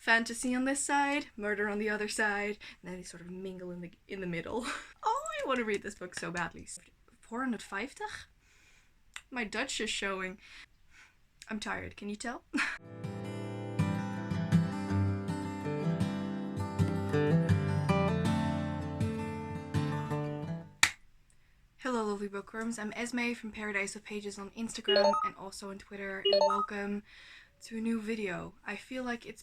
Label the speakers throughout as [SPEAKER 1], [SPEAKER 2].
[SPEAKER 1] fantasy on this side, murder on the other side, and then they sort of mingle in the middle. Oh, I want to read this book so badly. 450? My Dutch is showing. I'm tired, can you tell? Hello lovely bookworms, I'm Esmay from Paradise of Pages on Instagram and also on Twitter, and welcome to a new video. I feel like it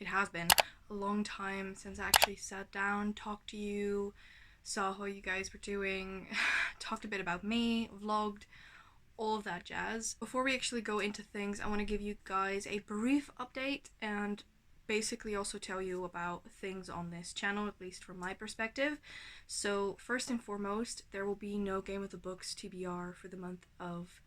[SPEAKER 1] has been a long time since I actually sat down, talked to you, saw how you guys were doing, talked a bit about me, vlogged, all of that jazz. Before we actually go into things, I want to give you guys a brief update and basically also tell you about things on this channel, at least from my perspective. So first and foremost, there will be no Game of the Books TBR for the month of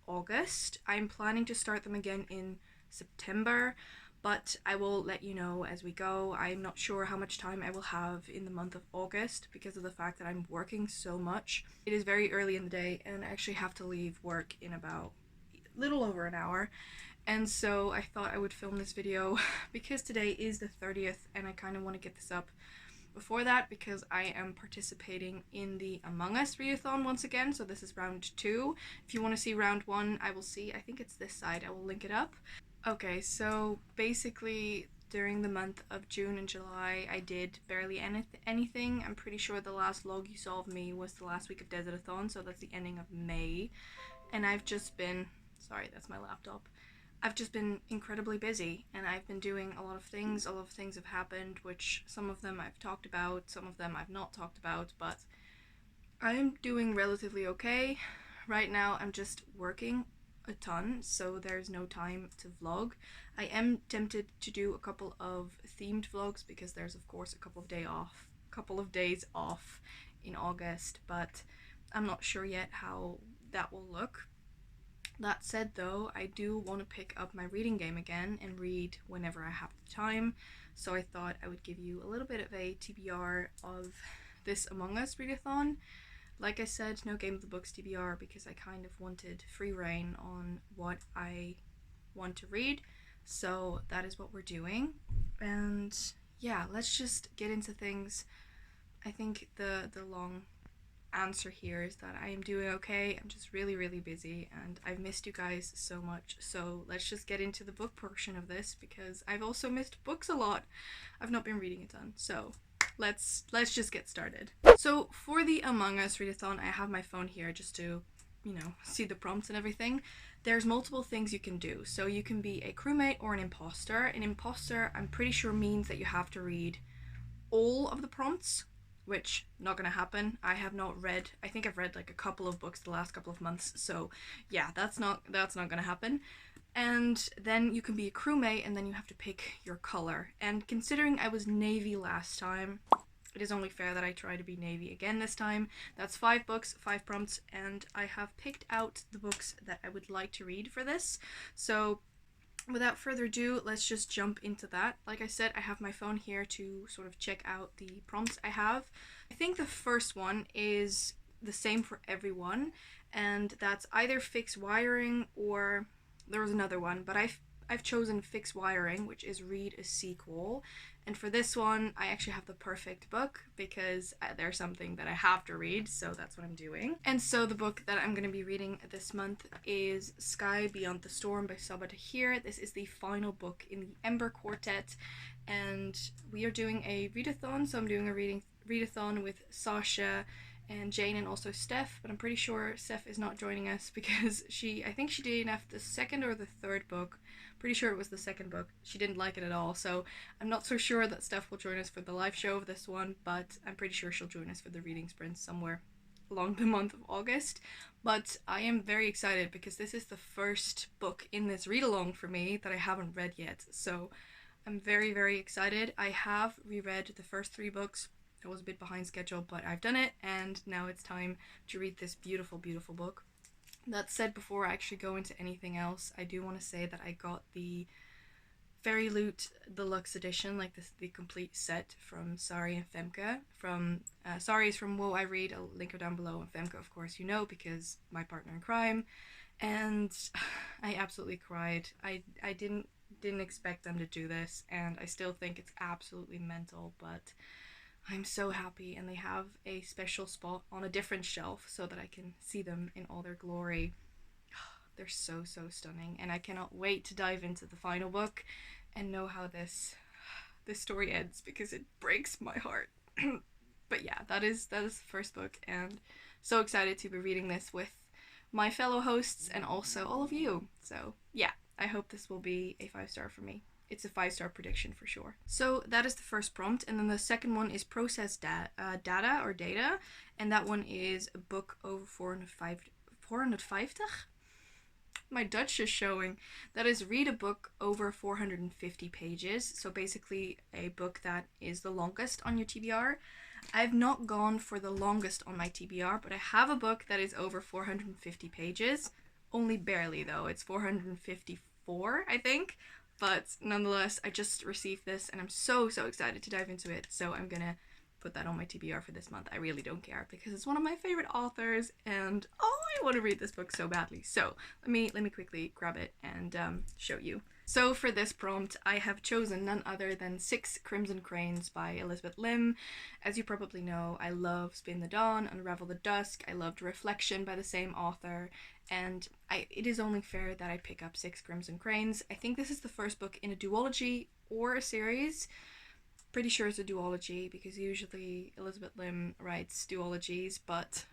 [SPEAKER 1] August. I'm planning to start them again in September, but I will let you know as we go. I'm not sure how much time I will have in the month of August because of the fact that I'm working so much. It is very early in the day and I actually have to leave work in about a little over an hour. And so I thought I would film this video because today is the 30th and I kind of want to get this up before that because I am participating in the Among Us Readathon once again. So this is round 2. If you want to see round 1, I think it's this side, I will link it up. Okay, so basically during the month of June and July I did barely anything. I'm pretty sure the last vlog you saw of me was the last week of Readathon, so that's the ending of May. And I've just been, sorry that's my laptop, I've just been incredibly busy and I've been doing a lot of things. A lot of things have happened, which some of them I've talked about, some of them I've not talked about, but I'm doing relatively okay. Right now I'm just working a ton, so there's no time to vlog. I am tempted to do a couple of themed vlogs because there's of course a couple of days off in August, but I'm not sure yet how that will look. That said though, I do want to pick up my reading game again and read whenever I have the time, so I thought I would give you a little bit of a TBR of this Among Us Readathon. Like I said, no Game of the Books TBR because I kind of wanted free reign on what I want to read, so that is what we're doing. And yeah, let's just get into things. I think the long answer here is that I am doing okay. I'm just really busy and I've missed you guys so much, so let's just get into the book portion of this because I've also missed books a lot. I've not been reading a ton, so let's just get started. So for the Among Us Readathon, I have my phone here just to, you know, see the prompts and everything. There's multiple things you can do. So you can be a crewmate or an imposter. An imposter, I'm pretty sure, means that you have to read all of the prompts, which not gonna happen. I think I've read like a couple of books the last couple of months, so yeah, that's not gonna happen. And then you can be a crewmate and then you have to pick your color. And considering I was navy last time, it is only fair that I try to be navy again this time. That's 5 books, 5 prompts, and I have picked out the books that I would like to read for this. So without further ado, let's just jump into that. Like I said, I have my phone here to sort of check out the prompts I have. I think the first one is the same for everyone, and that's either fix wiring or there was another one, but I've chosen fix wiring, which is read a sequel. And for this one, I actually have the perfect book because there's something that I have to read, so that's what I'm doing. And so the book that I'm going to be reading this month is Sky Beyond the Storm by Saba Tahir. This is the final book in the Ember Quartet, and we are doing a readathon, so I'm doing a readathon with Sasha and Jane and also Steph, but I'm pretty sure Steph is not joining us because I think she DNF'd the second or the third book. Pretty sure it was the second book. She didn't like it at all, so I'm not so sure that Steph will join us for the live show of this one, but I'm pretty sure she'll join us for the reading sprint somewhere along the month of August. But I am very excited because this is the first book in this read-along for me that I haven't read yet, so I'm very excited. I have reread the first 3 books. I was a bit behind schedule, but I've done it, and now it's time to read this beautiful book. That said, before I actually go into anything else, I do want to say that I got the Fairy Loot Deluxe Edition, like the complete set from Sari and Femke. Sari is from Whoa I Read, I'll link her down below, and Femke, of course, you know, because my partner in crime. And I absolutely cried. I didn't didn't expect them to do this, and I still think it's absolutely mental, but I'm so happy, and they have a special spot on a different shelf so that I can see them in all their glory. They're so, so stunning, and I cannot wait to dive into the final book and know how this story ends, because it breaks my heart. But yeah, that is the first book, and so excited to be reading this with my fellow hosts and also all of you. So yeah, I hope this will be a 5-star for me. It's a 5-star prediction for sure. So that is the first prompt, and then the second one is process data, and that one is a book over 450. My Dutch is showing. That is read a book over 450 pages. So basically a book that is the longest on your TBR. I've not gone for the longest on my TBR, but I have a book that is over 450 pages. Only barely though. It's 454, I think. But nonetheless, I just received this and I'm so, so excited to dive into it. So I'm gonna put that on my TBR for this month. I really don't care because it's one of my favorite authors and I want to read this book so badly. So let me quickly grab it and show you. So for this prompt, I have chosen none other than 6 Crimson Cranes by Elizabeth Lim. As you probably know, I love Spin the Dawn, Unravel the Dusk. I loved Reflection by the same author, and it is only fair that I pick up 6 Crimson Cranes. I think this is the first book in a duology or a series. Pretty sure it's a duology because usually Elizabeth Lim writes duologies, but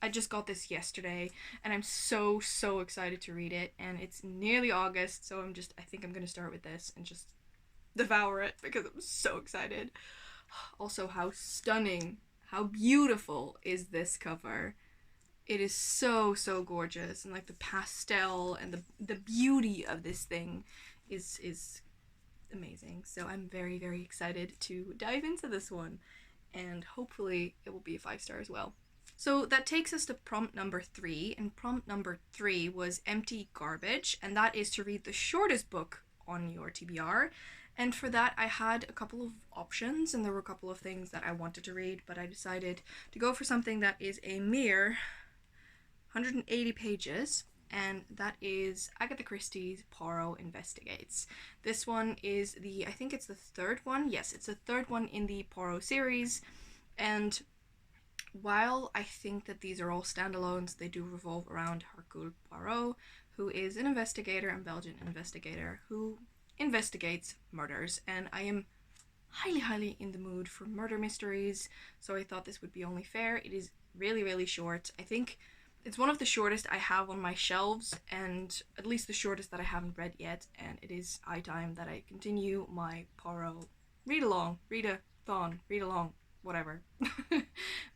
[SPEAKER 1] I just got this yesterday and I'm so, so excited to read it, and it's nearly August, so I think I'm gonna start with this and just devour it because I'm so excited. Also, how stunning, how beautiful is this cover? It is so, so gorgeous, and like the pastel and the beauty of this thing is amazing. So I'm very, very excited to dive into this one, and hopefully it will be a 5-star as well. So that takes us to prompt number 3, and prompt number 3 was Empty Garbage, and that is to read the shortest book on your TBR. And for that I had a couple of options, and there were a couple of things that I wanted to read, but I decided to go for something that is a mere 180 pages, and that is Agatha Christie's Poirot Investigates. This one is I think it's the third one. Yes, it's the third one in the Poirot series, and while I think that these are all standalones, they do revolve around Hercule Poirot, who is an investigator, a Belgian investigator, who investigates murders, and I am highly, highly in the mood for murder mysteries, so I thought this would be only fair. It is really, really short. I think it's one of the shortest I have on my shelves, and at least the shortest that I haven't read yet, and it is high time that I continue my Poirot read-along, read-along, whatever.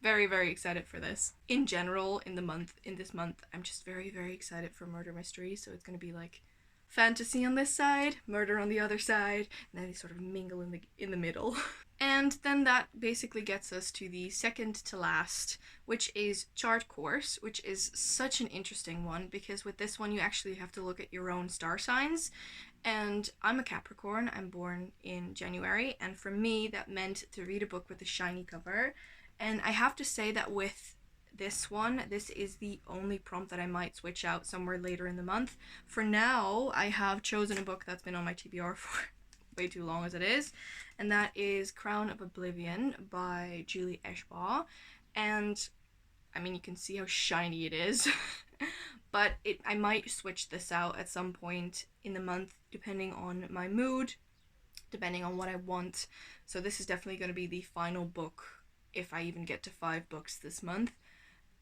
[SPEAKER 1] Very, very excited for this. In general, in this month, I'm just very, very excited for murder mysteries, so it's gonna be like fantasy on this side, murder on the other side, and then they sort of mingle in the middle. And then that basically gets us to the second to last, which is Chart Course, which is such an interesting one because with this one you actually have to look at your own star signs. And I'm a Capricorn, I'm born in January, and for me that meant to read a book with a shiny cover. And I have to say that with this one, this is the only prompt that I might switch out somewhere later in the month. For now, I have chosen a book that's been on my TBR for way too long as it is, and that is Crown of Oblivion by Julie Eschbaugh. And I mean, you can see how shiny it is. But I might switch this out at some point in the month depending on my mood, depending on what I want. So this is definitely going to be the final book if I even get to 5 books this month.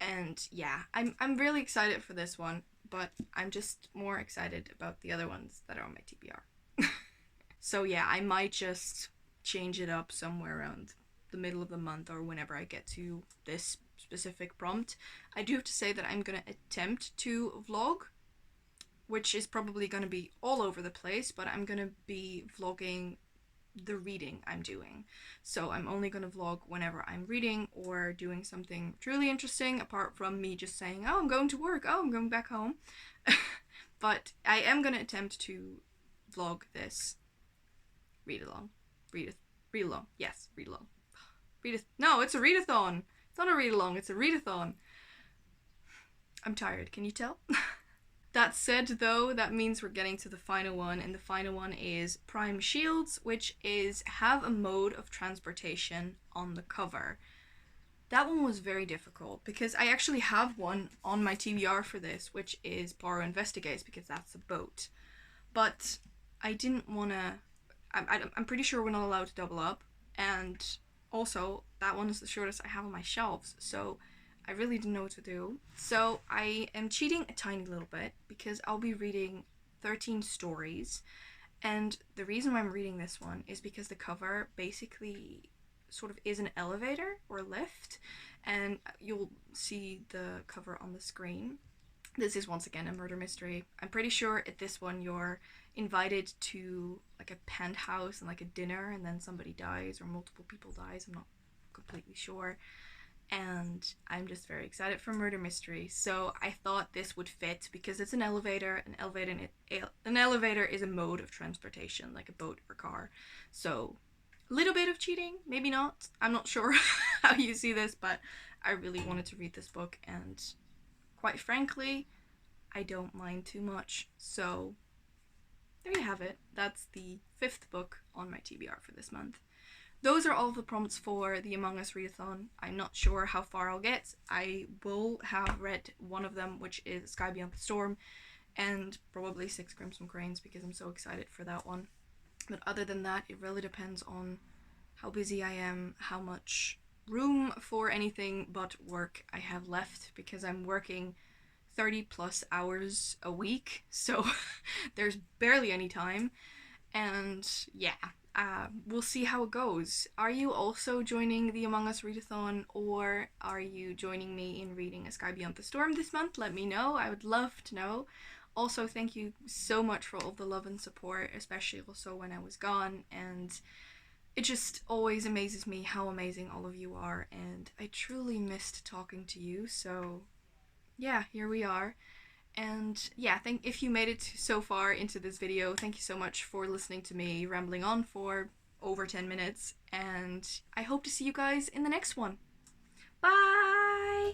[SPEAKER 1] And yeah, I'm really excited for this one, but I'm just more excited about the other ones that are on my TBR. So yeah, I might just change it up somewhere around the middle of the month or whenever I get to this specific prompt. I do have to say that I'm gonna attempt to vlog, which is probably gonna be all over the place, but I'm gonna be vlogging the reading I'm doing. So I'm only gonna vlog whenever I'm reading or doing something truly interesting, apart from me just saying, oh, I'm going to work, oh, I'm going back home. But I am gonna attempt to vlog this read along. Read along. Yes, read along. No, it's a readathon. It's not a read along, it's a readathon. I'm tired, can you tell? That said, though, that means we're getting to the final one, and the final one is Prime Shields, which is have a mode of transportation on the cover. That one was very difficult because I actually have one on my TBR for this, which is Borrow Investigates, because that's a boat. But I didn't want to. I'm pretty sure we're not allowed to double up, and also that one is the shortest I have on my shelves, so I really didn't know what to do. So I am cheating a tiny little bit because I'll be reading 13 stories, and the reason why I'm reading this one is because the cover basically sort of is an elevator or a lift, and you'll see the cover on the screen. This is once again a murder mystery. I'm pretty sure at this one you're invited to like a penthouse and like a dinner, and then somebody dies or multiple people dies. I'm not completely sure. And I'm just very excited for murder mystery. So I thought this would fit because it's an elevator. An elevator is a mode of transportation, like a boat or car. So a little bit of cheating, maybe not. I'm not sure how you see this, but I really wanted to read this book, and quite frankly, I don't mind too much. So there you have it. That's the 5th book on my TBR for this month. Those are all the prompts for the Among Us readathon. I'm not sure how far I'll get. I will have read one of them, which is Sky Beyond the Storm, and probably 6 Crimson Cranes, because I'm so excited for that one. But other than that, it really depends on how busy I am, how much room for anything but work I have left, because I'm working 30 plus hours a week, so there's barely any time. And yeah, we'll see how it goes. Are you also joining the Among Us readathon, or are you joining me in reading A Sky Beyond the Storm this month? Let me know. I would love to know. Also, thank you so much for all the love and support, especially also when I was gone, and it just always amazes me how amazing all of you are, and I truly missed talking to you. So yeah, here we are. And yeah, if you made it so far into this video, thank you so much for listening to me rambling on for over 10 minutes, and I hope to see you guys in the next one. Bye!